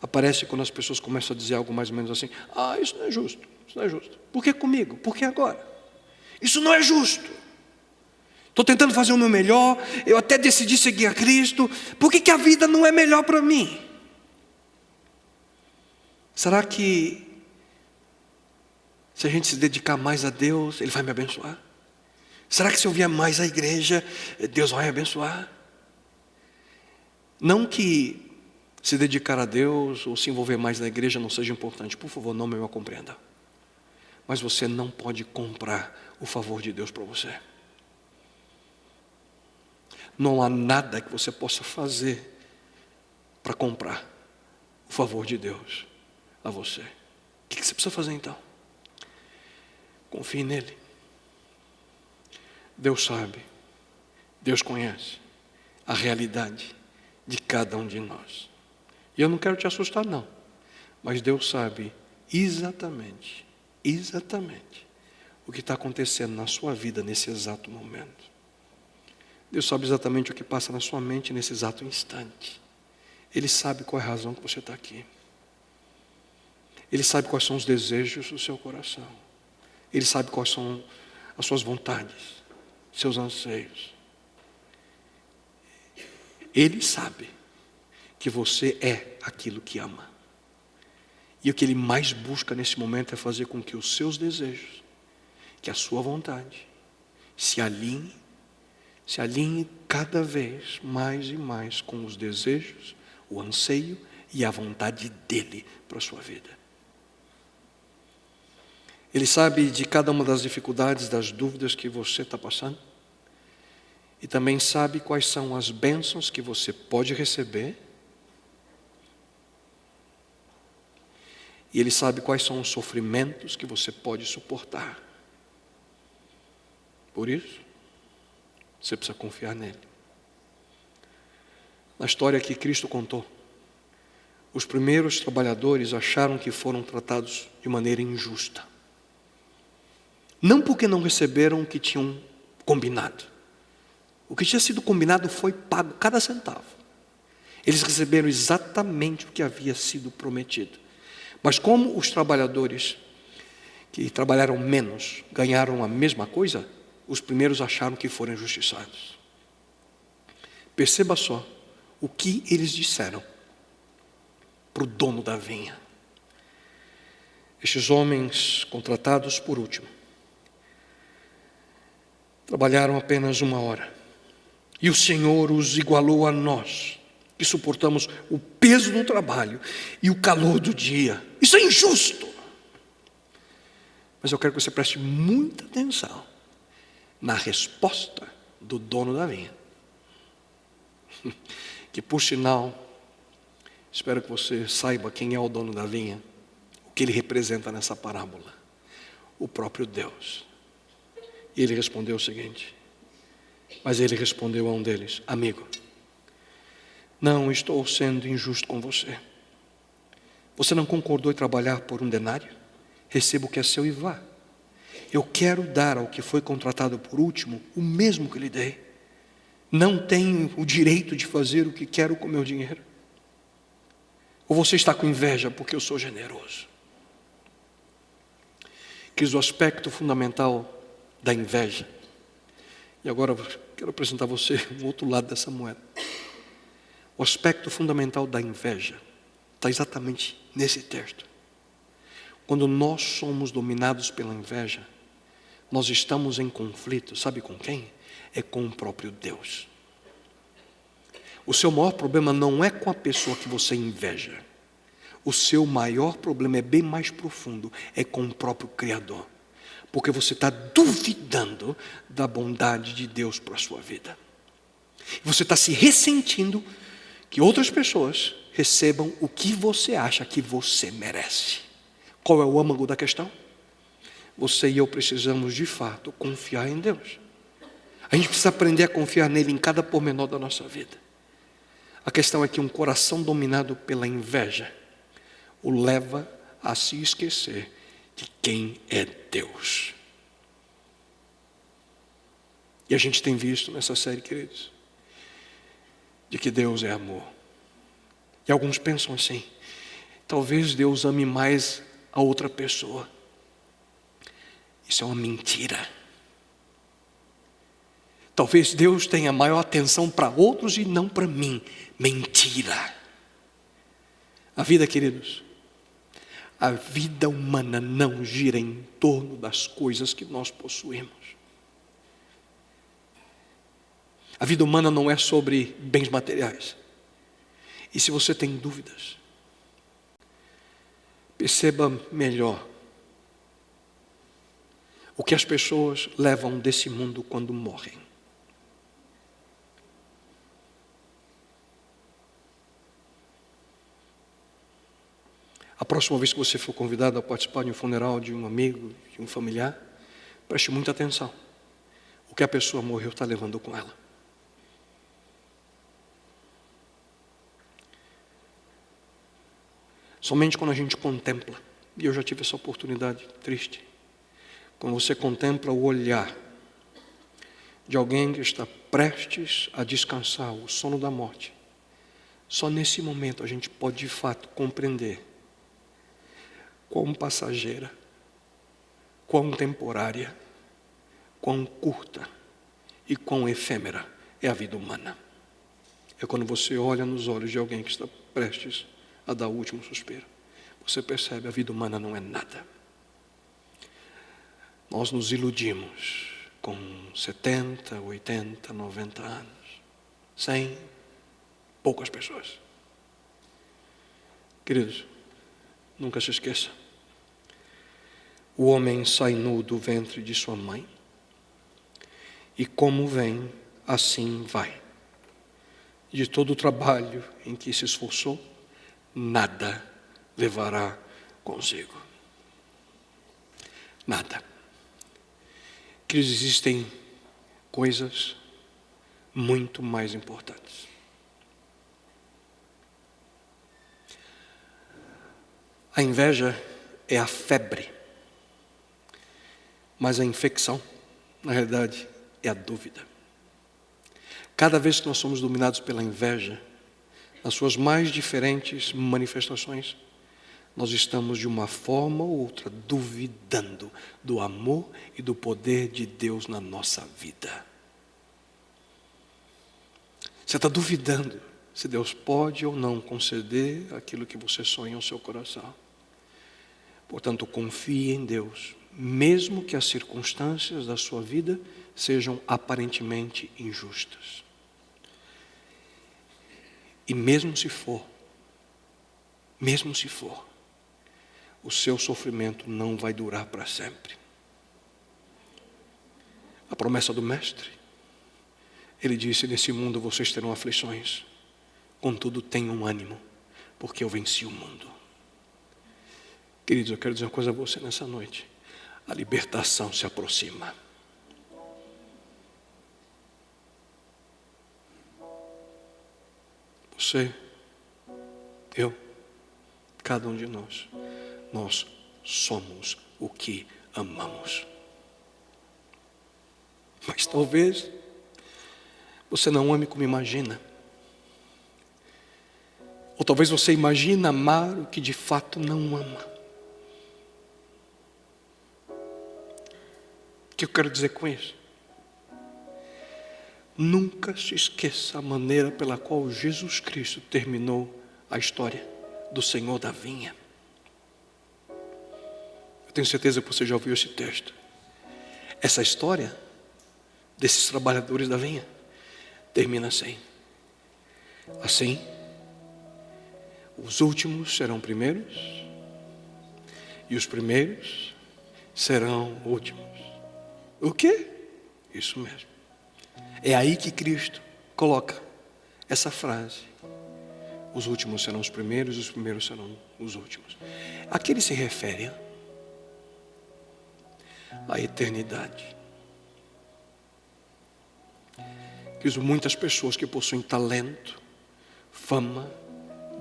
aparece quando as pessoas começam a dizer algo mais ou menos assim, isso não é justo, isso não é justo. Por que comigo? Por que agora? Isso não é justo. Estou tentando fazer o meu melhor, eu até decidi seguir a Cristo, por que a vida não é melhor para mim? Será que se a gente se dedicar mais a Deus, Ele vai me abençoar? Será que se eu vier mais à igreja, Deus vai me abençoar? Não que se dedicar a Deus ou se envolver mais na igreja não seja importante, por favor, não me compreenda. Mas você não pode comprar o favor de Deus para você. Não há nada que você possa fazer para comprar o favor de Deus a você. O que você precisa fazer então? Confie nele. Deus sabe, Deus conhece a realidade de cada um de nós. E eu não quero te assustar não, mas Deus sabe exatamente o que está acontecendo na sua vida nesse exato momento. Deus sabe exatamente o que passa na sua mente nesse exato instante. Ele sabe qual é a razão que você está aqui. Ele sabe quais são os desejos do seu coração. Ele sabe quais são as suas vontades, seus anseios. Ele sabe que você é aquilo que ama. E o que Ele mais busca nesse momento é fazer com que os seus desejos, que a sua vontade, se alinhe cada vez mais e mais com os desejos, o anseio e a vontade dEle para a sua vida. Ele sabe de cada uma das dificuldades, das dúvidas que você está passando. E também sabe quais são as bênçãos que você pode receber. E Ele sabe quais são os sofrimentos que você pode suportar. Por isso, você precisa confiar nele. Na história que Cristo contou, os primeiros trabalhadores acharam que foram tratados de maneira injusta. Não porque não receberam o que tinham combinado. O que tinha sido combinado foi pago cada centavo. Eles receberam exatamente o que havia sido prometido. Mas como os trabalhadores que trabalharam menos ganharam a mesma coisa, os primeiros acharam que foram injustiçados. Perceba só o que eles disseram para o dono da vinha. Estes homens, contratados por último, trabalharam apenas 1 hora. E o Senhor os igualou a nós, que suportamos o peso do trabalho e o calor do dia. Isso é injusto. Mas eu quero que você preste muita atenção na resposta do dono da vinha. Que, por sinal, espero que você saiba quem é o dono da vinha, o que ele representa nessa parábola. O próprio Deus. E ele respondeu o seguinte, mas ele respondeu a um deles: amigo, não estou sendo injusto com você. Você não concordou em trabalhar por 1 denário? Receba o que é seu e vá. Eu quero dar ao que foi contratado por último o mesmo que lhe dei. Não tenho o direito de fazer o que quero com o meu dinheiro? Ou você está com inveja porque eu sou generoso? Que o aspecto fundamental da inveja, e agora eu quero apresentar a você o outro lado dessa moeda. O aspecto fundamental da inveja está exatamente nesse texto. Quando nós somos dominados pela inveja, nós estamos em conflito, sabe com quem? É com o próprio Deus. O seu maior problema não é com a pessoa que você inveja. O seu maior problema é bem mais profundo, é com o próprio Criador. Porque você está duvidando da bondade de Deus para a sua vida. Você está se ressentindo que outras pessoas recebam o que você acha que você merece. Qual é o âmago da questão? Você e eu precisamos de fato confiar em Deus. A gente precisa aprender a confiar nele em cada pormenor da nossa vida. A questão é que um coração dominado pela inveja o leva a se esquecer de quem é Deus. E a gente tem visto nessa série, queridos, de que Deus é amor. E alguns pensam assim, talvez Deus ame mais a outra pessoa. Isso é uma mentira. Talvez Deus tenha maior atenção para outros e não para mim. Mentira. A vida, queridos, a vida humana não gira em torno das coisas que nós possuímos. A vida humana não é sobre bens materiais. E se você tem dúvidas, perceba melhor o que as pessoas levam desse mundo quando morrem. A próxima vez que você for convidado a participar de um funeral de um amigo, de um familiar, preste muita atenção. O que a pessoa morreu está levando com ela. Somente quando a gente contempla, e eu já tive essa oportunidade triste, quando você contempla o olhar de alguém que está prestes a descansar, o sono da morte, só nesse momento a gente pode de fato compreender quão passageira, quão temporária, quão curta e quão efêmera é a vida humana. É quando você olha nos olhos de alguém que está prestes a dar o último suspiro. Você percebe, a vida humana não é nada. Nós nos iludimos com 70, 80, 90 anos. 100, poucas pessoas. Queridos, nunca se esqueça. O homem sai nu do ventre de sua mãe. E como vem, assim vai. De todo o trabalho em que se esforçou, nada levará consigo. Nada. Que existem coisas muito mais importantes. A inveja é a febre, mas a infecção, na realidade, é a dúvida. Cada vez que nós somos dominados pela inveja, nas suas mais diferentes manifestações, nós estamos de uma forma ou outra duvidando do amor e do poder de Deus na nossa vida. Você está duvidando se Deus pode ou não conceder aquilo que você sonha no seu coração. Portanto, confie em Deus, mesmo que as circunstâncias da sua vida sejam aparentemente injustas. E mesmo se for, o seu sofrimento não vai durar para sempre. A promessa do Mestre, ele disse: nesse mundo vocês terão aflições, contudo tenham ânimo, porque eu venci o mundo. Queridos, eu quero dizer uma coisa a você nessa noite: a libertação se aproxima. Você, eu, cada um de nós somos o que amamos. Mas talvez você não ame como imagina. Ou talvez você imagine amar o que de fato não ama. O que eu quero dizer com isso? Nunca se esqueça a maneira pela qual Jesus Cristo terminou a história do Senhor da vinha. Eu tenho certeza que você já ouviu esse texto. Essa história desses trabalhadores da vinha termina assim: assim, os últimos serão primeiros e os primeiros serão últimos. O quê? Isso mesmo. É aí que Cristo coloca essa frase: os últimos serão os primeiros e os primeiros serão os últimos. A que ele se refere? A eternidade. Que muitas pessoas que possuem talento, fama,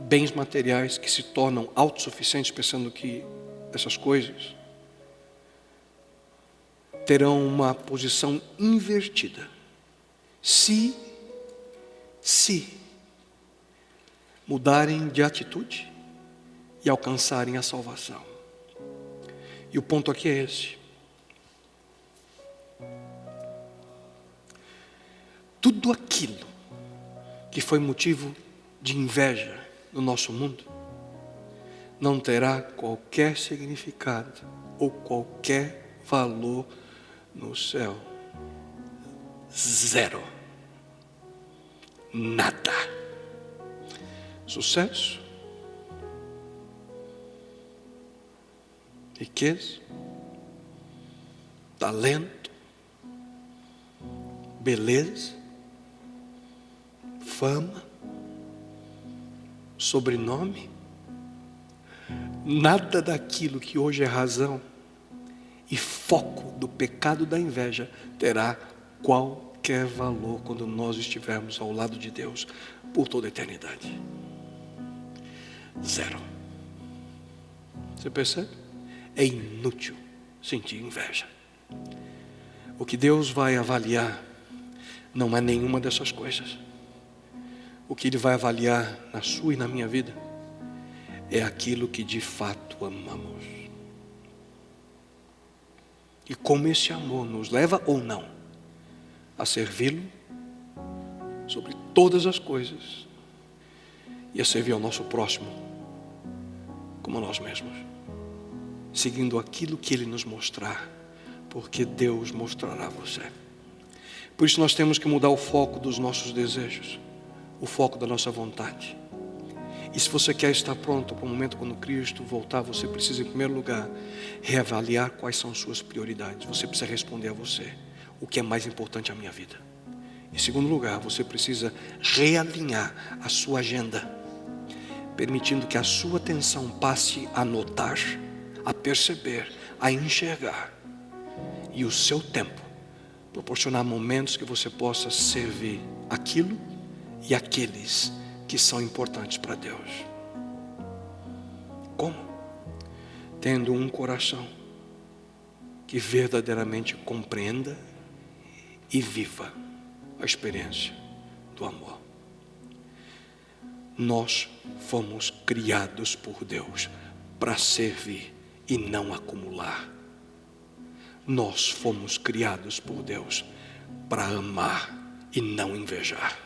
bens materiais, que se tornam autossuficientes pensando que essas coisas terão uma posição invertida se mudarem de atitude e alcançarem a salvação. E o ponto aqui é esse: tudo aquilo que foi motivo de inveja no nosso mundo não terá qualquer significado ou qualquer valor no céu. Zero. Nada. Sucesso, riqueza, talento, beleza, fama, sobrenome, nada daquilo que hoje é razão e foco do pecado da inveja terá qualquer valor quando nós estivermos ao lado de Deus por toda a eternidade. Zero. Você percebe? É inútil sentir inveja. O que Deus vai avaliar não é nenhuma dessas coisas. O que Ele vai avaliar na sua e na minha vida é aquilo que de fato amamos. E como esse amor nos leva ou não a servi-lo sobre todas as coisas e a servir ao nosso próximo como a nós mesmos, seguindo aquilo que Ele nos mostrar, porque Deus mostrará a você. Por isso nós temos que mudar o foco dos nossos desejos, o foco da nossa vontade. E se você quer estar pronto para o momento quando Cristo voltar, você precisa, em primeiro lugar, reavaliar quais são suas prioridades. Você precisa responder a você: o que é mais importante à minha vida? Em segundo lugar, você precisa realinhar a sua agenda, permitindo que a sua atenção passe a notar, a perceber, a enxergar, e o seu tempo proporcionar momentos que você possa servir aquilo e aqueles que são importantes para Deus. Como? Tendo um coração que verdadeiramente compreenda e viva a experiência do amor. Nós fomos criados por Deus para servir e não acumular. Nós fomos criados por Deus para amar e não invejar.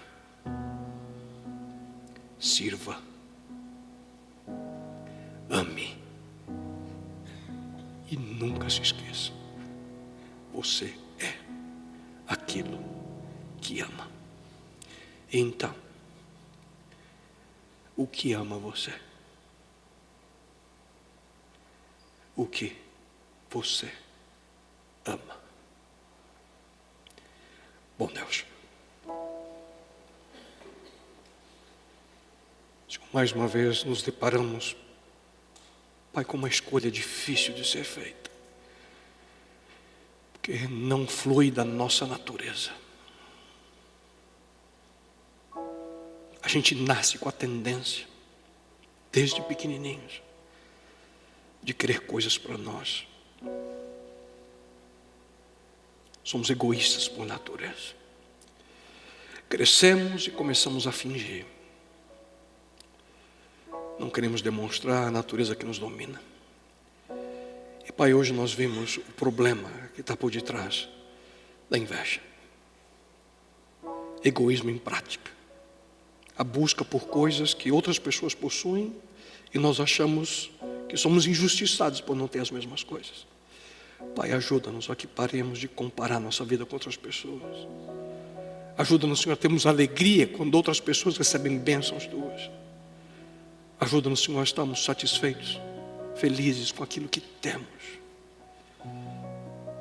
Sirva, ame e nunca se esqueça: você é aquilo que ama. Então, o que ama você? o que você ama. Bom Deus, mais uma vez nos deparamos, Pai, com uma escolha difícil de ser feita, porque não flui da nossa natureza. A gente nasce com a tendência, desde pequenininhos, de querer coisas para nós. Somos egoístas por natureza. Crescemos e começamos a fingir. Não queremos demonstrar a natureza que nos domina. E Pai, hoje nós vimos o problema que está por detrás da inveja. Egoísmo em prática. A busca por coisas que outras pessoas possuem e nós achamos que somos injustiçados por não ter as mesmas coisas. Pai, ajuda-nos a que paremos de comparar nossa vida com outras pessoas. Ajuda-nos, Senhor, a termos alegria quando outras pessoas recebem bênçãos tuas. Ajuda-nos, Senhor, a estarmos satisfeitos, felizes com aquilo que temos.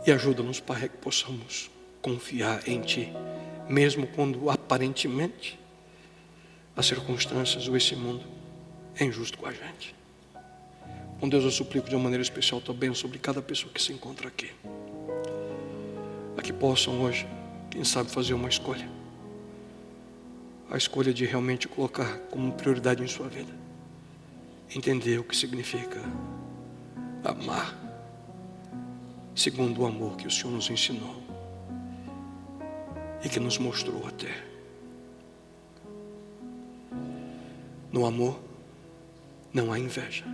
E ajuda-nos, Pai, que possamos confiar em Ti, mesmo quando aparentemente as circunstâncias ou esse mundo é injusto com a gente. Com Deus, eu suplico de uma maneira especial tua bênção sobre cada pessoa que se encontra aqui. A que possam hoje, quem sabe, fazer uma escolha. A escolha de realmente colocar como prioridade em sua vida. Entender o que significa amar, segundo o amor que o Senhor nos ensinou e que nos mostrou até. No amor não há inveja.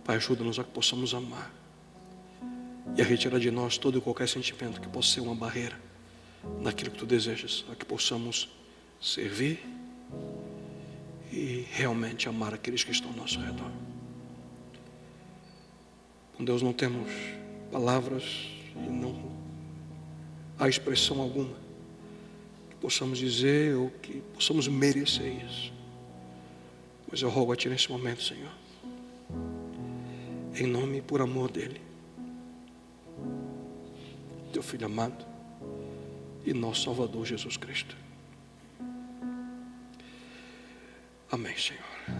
Pai, ajuda-nos a que possamos amar e a retirar de nós todo e qualquer sentimento que possa ser uma barreira naquilo que Tu desejas, a que possamos servir e realmente amar aqueles que estão ao nosso redor. Com Deus não temos palavras e não há expressão alguma que possamos dizer ou que possamos merecer isso. Mas eu rogo a Ti nesse momento, Senhor, em nome e por amor dEle, Teu Filho amado e nosso Salvador Jesus Cristo. Amém, Senhor.